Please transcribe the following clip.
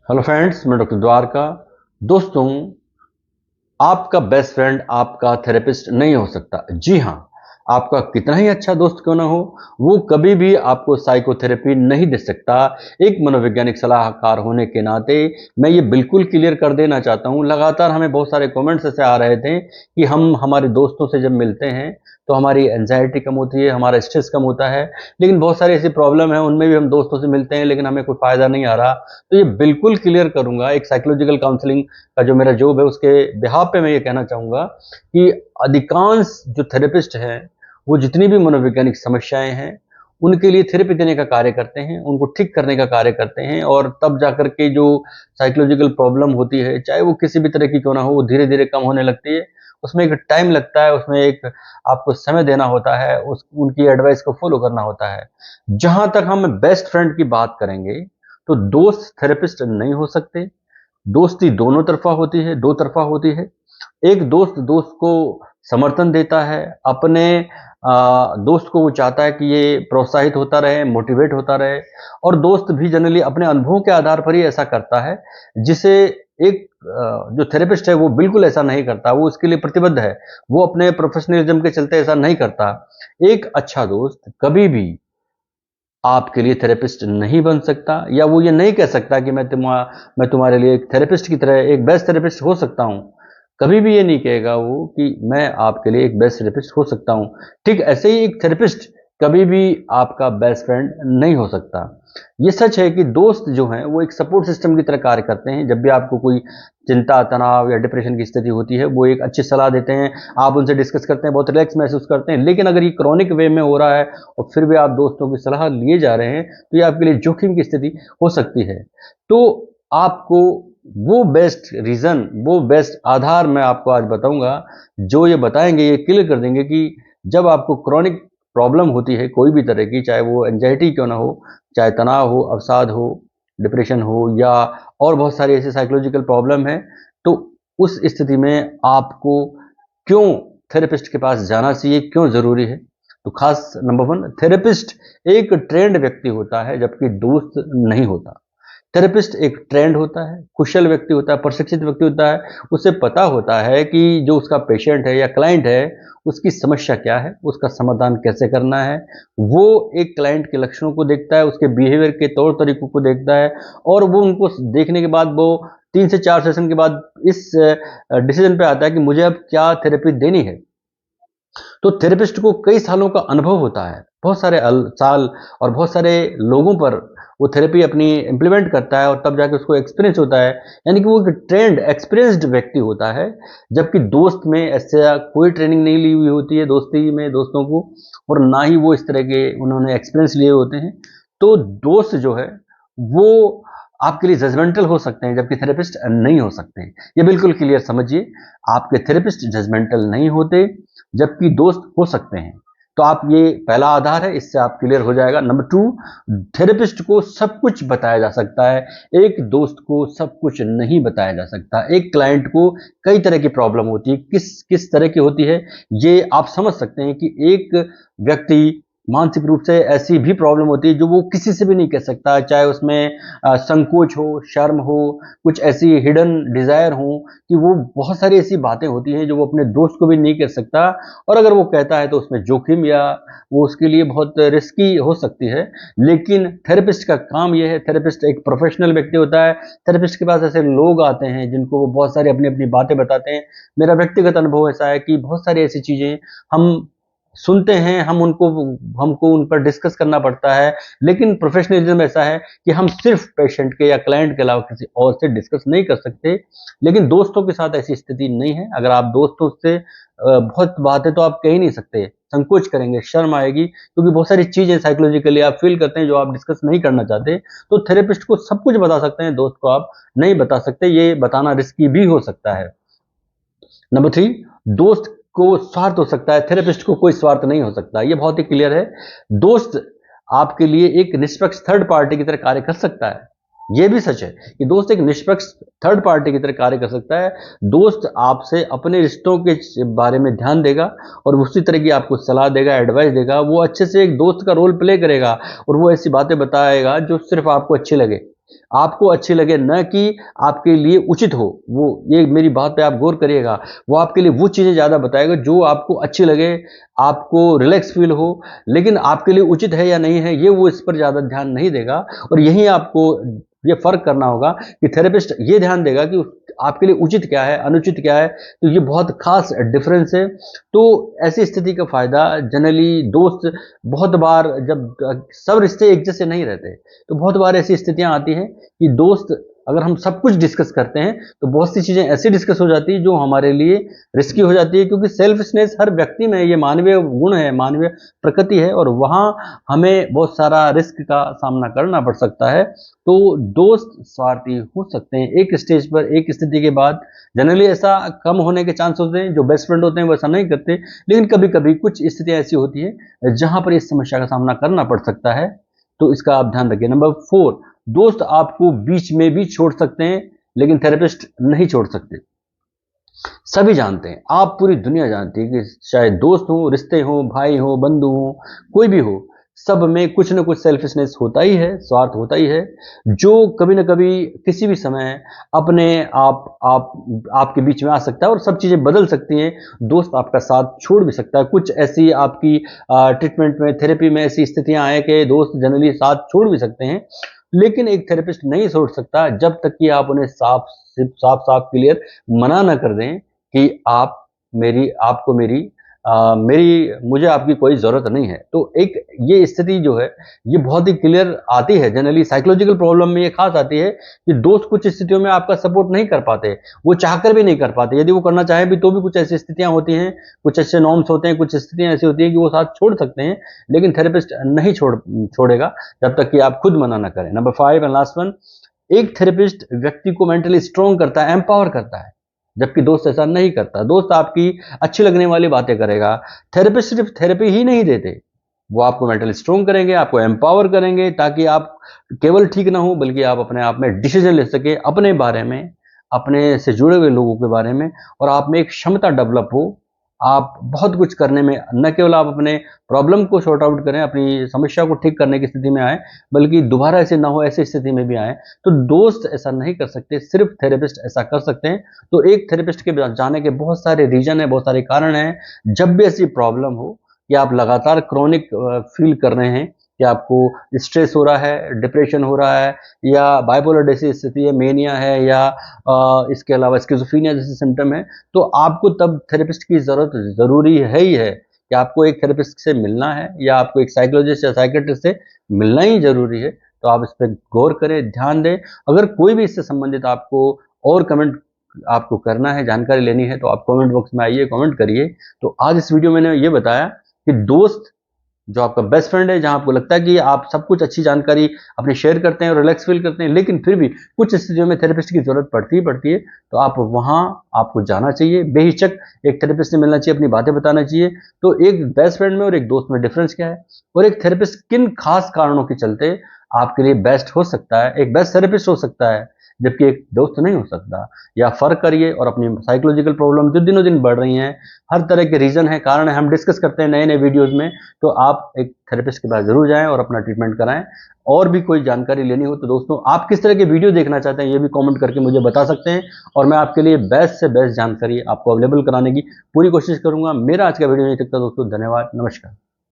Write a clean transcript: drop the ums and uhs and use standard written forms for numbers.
Hello friends, मैं doctor Dwarka. दोस्तों, आपका बेस्ट फ्रेंड आपका थेरेपिस्ट नहीं हो सकता। जी हाँ, आपका कितना ही अच्छा दोस्त क्यों ना हो, वो कभी भी आपको साइकोथेरेपी नहीं दे सकता। एक मनोवैज्ञानिक सलाहकार होने के नाते मैं ये बिल्कुल क्लियर कर देना चाहता हूँ। लगातार हमें बहुत सारे कमेंट्स ऐसे आ रहे थे कि हम हमारे दोस्तों से जब मिलते हैं तो हमारी एंजाइटी कम होती है, हमारा स्ट्रेस कम होता है। लेकिन बहुत सारी ऐसी प्रॉब्लम है, उनमें भी हम दोस्तों से मिलते हैं लेकिन हमें कोई फ़ायदा नहीं आ रहा। तो ये बिल्कुल क्लियर करूँगा। एक साइकोलॉजिकल काउंसलिंग का जो मेरा जॉब है, उसके बिहाफ पे मैं ये कहना चाहूँगा कि अधिकांश जो थेरेपिस्ट हैं, वो जितनी भी मनोवैज्ञानिक समस्याएँ हैं, उनके लिए थेरेपी देने का कार्य करते हैं, उनको ठीक करने का कार्य करते हैं और तब जाकर के जो साइकोलॉजिकल प्रॉब्लम होती है, चाहे वो किसी भी तरह की क्यों ना हो, वो धीरे-धीरे कम होने लगती है। उसमें एक टाइम लगता है, उसमें एक आपको समय देना होता है, उस उनकी एडवाइस को फ़ॉलो करना होता है। जहाँ तक हम बेस्ट फ्रेंड की बात करेंगे, तो दोस्त थेरेपिस्ट नहीं हो सकते। दोस्ती दोनों तरफ़ा होती है, दो तरफ़ा होती है। एक दोस्त दोस्त को समर्थन देता है, अपने दोस्त को वो चाहता है कि ये प्रोत्साहित होता रहे, मोटिवेट होता रहे और दोस्त भी जनरली अपने अनुभवों के आधार पर ही ऐसा करता है, जिसे एक जो थेरेपिस्ट है वो बिल्कुल ऐसा नहीं करता, वो उसके लिए प्रतिबद्ध है। वो अपने प्रोफ़ेशनलिज़्म के चलते ऐसा नहीं करता। एक अच्छा दोस्त कभी भी आपके लिए थेरेपिस्ट नहीं बन सकता या वो ये नहीं कह सकता कि मैं तुम्हारे लिए एक थेरेपिस्ट की तरह एक बेस्ट थेरेपिस्ट हो सकता हूँ। कभी भी ये नहीं कहेगा वो कि मैं आपके लिए एक बेस्ट थेरेपिस्ट हो सकता हूँ। ठीक ऐसे ही एक थेरेपिस्ट कभी भी आपका बेस्ट फ्रेंड नहीं हो सकता। ये सच है कि दोस्त जो हैं वो एक सपोर्ट सिस्टम की तरह कार्य करते हैं। जब भी आपको कोई चिंता, तनाव या डिप्रेशन की स्थिति होती है, वो एक अच्छी सलाह देते हैं, आप उनसे डिस्कस करते हैं, बहुत रिलैक्स महसूस करते हैं। लेकिन अगर ये क्रॉनिक वे में हो रहा है और फिर भी आप दोस्तों की सलाह लिए जा रहे हैं, तो ये आपके लिए जोखिम की स्थिति हो सकती है। तो आपको वो बेस्ट रीज़न, वो बेस्ट आधार मैं आपको आज बताऊँगा, जो ये बताएँगे, ये क्लियर कर देंगे कि जब आपको क्रॉनिक प्रॉब्लम होती है कोई भी तरह की, चाहे वो एंग्ज़ायटी क्यों ना हो, चाहे तनाव हो, अवसाद हो, डिप्रेशन हो या और बहुत सारी ऐसी साइकोलॉजिकल प्रॉब्लम है, तो उस स्थिति में आपको क्यों थेरेपिस्ट के पास जाना चाहिए, क्यों ज़रूरी है? तो खास नंबर 1, थेरेपिस्ट एक ट्रेन्ड व्यक्ति होता है, जबकि दोस्त नहीं होता। थेरेपिस्ट एक ट्रेंड होता है, कुशल व्यक्ति होता है, प्रशिक्षित व्यक्ति होता है। उसे पता होता है कि जो उसका पेशेंट है या क्लाइंट है, उसकी समस्या क्या है, उसका समाधान कैसे करना है। वो एक क्लाइंट के लक्षणों को देखता है, उसके बिहेवियर के तौर तरीकों को देखता है और वो उनको देखने के बाद वो 3 से 4 सेशन के बाद इस डिसीजन पे आता है कि मुझे अब क्या थेरेपी देनी है। तो थेरेपिस्ट को कई सालों का अनुभव होता है, बहुत सारे साल और बहुत सारे लोगों पर वो थेरेपी अपनी इम्प्लीमेंट करता है और तब जाके उसको एक्सपीरियंस होता है। यानी कि वो एक ट्रेंड एक्सपीरियंस्ड व्यक्ति होता है, जबकि दोस्त में ऐसा कोई ट्रेनिंग नहीं ली हुई होती है दोस्ती में दोस्तों को, और ना ही वो इस तरह के उन्होंने एक्सपीरियंस लिए होते हैं। तो दोस्त जो है वो आपके लिए जजमेंटल हो सकते हैं, जबकि थेरेपिस्ट नहीं हो सकते हैं। ये बिल्कुल क्लियर समझिए, आपके थेरेपिस्ट जजमेंटल नहीं होते, जबकि दोस्त हो सकते हैं। तो आप ये पहला आधार है, इससे आप क्लियर हो जाएगा। नंबर 2, थेरेपिस्ट को सब कुछ बताया जा सकता है, एक दोस्त को सब कुछ नहीं बताया जा सकता। एक क्लाइंट को कई तरह की प्रॉब्लम होती है, किस किस तरह की होती है, ये आप समझ सकते हैं कि एक व्यक्ति मानसिक रूप से ऐसी भी प्रॉब्लम होती है जो वो किसी से भी नहीं कह सकता, चाहे उसमें संकोच हो, शर्म हो, कुछ ऐसी हिडन डिज़ायर हो कि वो बहुत सारी ऐसी बातें होती हैं जो वो अपने दोस्त को भी नहीं कह सकता, और अगर वो कहता है तो उसमें जोखिम या वो उसके लिए बहुत रिस्की हो सकती है। लेकिन थेरेपिस्ट का काम ये है, थेरेपिस्ट एक प्रोफेशनल व्यक्ति होता है। थेरेपिस्ट के पास ऐसे लोग आते हैं जिनको वो बहुत सारी अपनी-अपनी बातें बताते हैं। मेरा व्यक्तिगत अनुभव ऐसा है कि बहुत सारी ऐसी चीज़ें हम सुनते हैं, हमको उन पर डिस्कस करना पड़ता है, लेकिन प्रोफेशनलिज्म ऐसा है कि हम सिर्फ पेशेंट के या क्लाइंट के अलावा किसी और से डिस्कस नहीं कर सकते। लेकिन दोस्तों के साथ ऐसी स्थिति नहीं है। अगर आप दोस्तों से बहुत बातें तो आप कह ही नहीं सकते, संकोच करेंगे, शर्म आएगी, क्योंकि बहुत सारी चीज़ें साइकोलॉजिकली आप फ़ील करते हैं जो आप डिस्कस नहीं करना चाहते। तो थेरेपिस्ट को सब कुछ बता सकते हैं, दोस्त को आप नहीं बता सकते, ये बताना रिस्की भी हो सकता है। नंबर 3, दोस्त को स्वार्थ हो सकता है, थेरेपिस्ट को कोई स्वार्थ नहीं हो सकता। ये बहुत ही क्लियर है। दोस्त आपके लिए एक निष्पक्ष थर्ड पार्टी की तरह कार्य कर सकता है। ये भी सच है कि दोस्त एक निष्पक्ष थर्ड पार्टी की तरह कार्य कर सकता है। दोस्त आपसे अपने रिश्तों के बारे में ध्यान देगा और उसी तरह की आपको सलाह देगा, एडवाइस देगा। वो अच्छे से एक दोस्त का रोल प्ले करेगा और वो ऐसी बातें बताएगा जो सिर्फ आपको अच्छी लगे। आपको अच्छी लगे, न कि आपके लिए उचित हो। वो, ये मेरी बात पे आप गौर करिएगा, वो आपके लिए वो चीज़ें ज़्यादा बताएगा जो आपको अच्छी लगे, आपको रिलैक्स फील हो, लेकिन आपके लिए उचित है या नहीं है ये वो इस पर ज़्यादा ध्यान नहीं देगा। और यहीं आपको ये फ़र्क करना होगा कि थेरेपिस्ट ये ध्यान देगा कि आपके लिए उचित क्या है, अनुचित क्या है। तो ये बहुत खास डिफरेंस है। तो ऐसी स्थिति का फ़ायदा जनरली दोस्त, बहुत बार जब सब रिश्ते एक जैसे नहीं रहते, तो बहुत बार ऐसी स्थितियां आती हैं कि दोस्त, अगर हम सब कुछ डिस्कस करते हैं तो बहुत सी चीज़ें ऐसी डिस्कस हो जाती है जो हमारे लिए रिस्की हो जाती है, क्योंकि सेल्फिशनेस हर व्यक्ति में, ये मानवीय गुण है, मानवीय प्रकृति है, और वहाँ हमें बहुत सारा रिस्क का सामना करना पड़ सकता है। तो दोस्त स्वार्थी हो सकते हैं एक स्टेज पर, एक स्थिति के बाद। जनरली ऐसा कम होने के चांस होते हैं, जो बेस्ट फ्रेंड होते हैं वो ऐसा नहीं करते, लेकिन कभी कभी कुछ स्थितियां ऐसी होती है जहां पर इस समस्या का सामना करना पड़ सकता है। तो इसका आप ध्यान रखिए। नंबर 4, दोस्त आपको बीच में भी छोड़ सकते हैं, लेकिन थेरेपिस्ट नहीं छोड़ सकते। सभी जानते हैं, आप पूरी दुनिया जानती है कि चाहे दोस्त हो, रिश्ते हो, भाई हो, बंधु हो, कोई भी हो, सब में कुछ न कुछ सेल्फिशनेस होता ही है, स्वार्थ होता ही है, जो कभी न कभी किसी भी समय अपने आपके बीच में आ सकता है और सब चीज़ें बदल सकती हैं। दोस्त आपका साथ छोड़ भी सकता है। कुछ ऐसी आपकी ट्रीटमेंट में, थेरेपी में ऐसी स्थितियां आए कि दोस्त जनरली साथ छोड़ भी सकते हैं, लेकिन एक थेरेपिस्ट नहीं छोड़ सकता जब तक कि आप उन्हें साफ साफ क्लियर मना ना कर दें कि आपको मुझे आपकी कोई ज़रूरत नहीं है। तो एक ये स्थिति जो है, ये बहुत ही क्लियर आती है। जनरली साइकोलॉजिकल प्रॉब्लम में ये खास आती है कि दोस्त कुछ स्थितियों में आपका सपोर्ट नहीं कर पाते, वो चाहकर भी नहीं कर पाते। यदि वो करना चाहे भी तो भी कुछ ऐसी स्थितियां होती हैं, कुछ ऐसे नॉर्म्स होते हैं, कुछ स्थितियां ऐसी होती हैं कि वो साथ छोड़ सकते हैं, लेकिन थेरेपिस्ट नहीं छोड़ेगा जब तक कि आप खुद मना ना करें। नंबर 5 एंड लास्ट वन, एक थेरेपिस्ट व्यक्ति को मेंटली स्ट्रॉन्ग करता है, एम्पावर करता है, जबकि दोस्त ऐसा नहीं करता। दोस्त आपकी अच्छी लगने वाली बातें करेगा, थेरेपिस्ट सिर्फ थेरेपी ही नहीं देते, वो आपको मेंटली स्ट्रॉन्ग करेंगे, आपको एम्पावर करेंगे, ताकि आप केवल ठीक ना हो बल्कि आप अपने आप में डिसीजन ले सके अपने बारे में, अपने से जुड़े हुए लोगों के बारे में, और आप में एक क्षमता डेवलप हो। आप बहुत कुछ करने में, न केवल आप अपने प्रॉब्लम को सॉर्ट आउट करें, अपनी समस्या को ठीक करने की स्थिति में आए, बल्कि दोबारा ऐसे ना हो ऐसी स्थिति में भी आए। तो दोस्त ऐसा नहीं कर सकते, सिर्फ थेरेपिस्ट ऐसा कर सकते हैं। तो एक थेरेपिस्ट के जाने के बहुत सारे रीजन है, बहुत सारे कारण हैं। जब भी ऐसी प्रॉब्लम हो कि आप लगातार क्रॉनिक फील कर रहे हैं कि आपको स्ट्रेस हो रहा है, डिप्रेशन हो रहा है, या बाइपोलर जैसी स्थिति है, मेनिया है, या इसके अलावा स्किज़ोफ्रेनिया जैसे सिम्टम है, तो आपको तब थेरेपिस्ट की ज़रूरत ज़रूरी है ही है कि आपको एक थेरेपिस्ट से मिलना है, या आपको एक साइकोलॉजिस्ट या साइकियाट्रिस्ट से मिलना ही ज़रूरी है। तो आप इस पर गौर करें, ध्यान दें। अगर कोई भी इससे संबंधित आपको और कमेंट आपको करना है, जानकारी लेनी है, तो आप कमेंट बॉक्स में आइए, कमेंट करिए। तो आज इस वीडियो में मैंने ये बताया कि दोस्त जो आपका बेस्ट फ्रेंड है, जहां आपको लगता है कि आप सब कुछ अच्छी जानकारी अपने शेयर करते हैं और रिलैक्स फील करते हैं, लेकिन फिर भी कुछ स्थितियों में थेरेपिस्ट की जरूरत पड़ती है, तो आप वहां आपको जाना चाहिए। बेहिचक एक थेरेपिस्ट से मिलना चाहिए, अपनी बातें बताना चाहिए। तो एक बेस्ट फ्रेंड में और एक दोस्त में डिफरेंस क्या है, और एक थेरेपिस्ट किन खास कारणों के चलते आपके लिए बेस्ट हो सकता है, एक बेस्ट थेरेपिस्ट हो सकता है, जबकि एक दोस्त नहीं हो सकता। या फर्क करिए, और अपनी साइकोलॉजिकल प्रॉब्लम जो दिनों दिन बढ़ रही हैं, हर तरह के रीजन है, कारण है, हम डिस्कस करते हैं नए नए वीडियोज में। तो आप एक थेरेपिस्ट के पास जरूर जाएं और अपना ट्रीटमेंट कराएं। और भी कोई जानकारी लेनी हो तो दोस्तों, आप किस तरह के वीडियो देखना चाहते हैं ये भी कमेंट करके मुझे बता सकते हैं, और मैं आपके लिए बेस्ट से बेस्ट जानकारी आपको अवेलेबल कराने की पूरी कोशिश करूंगा। मेरा आज का वीडियो नहीं सकता दोस्तों, धन्यवाद, नमस्कार।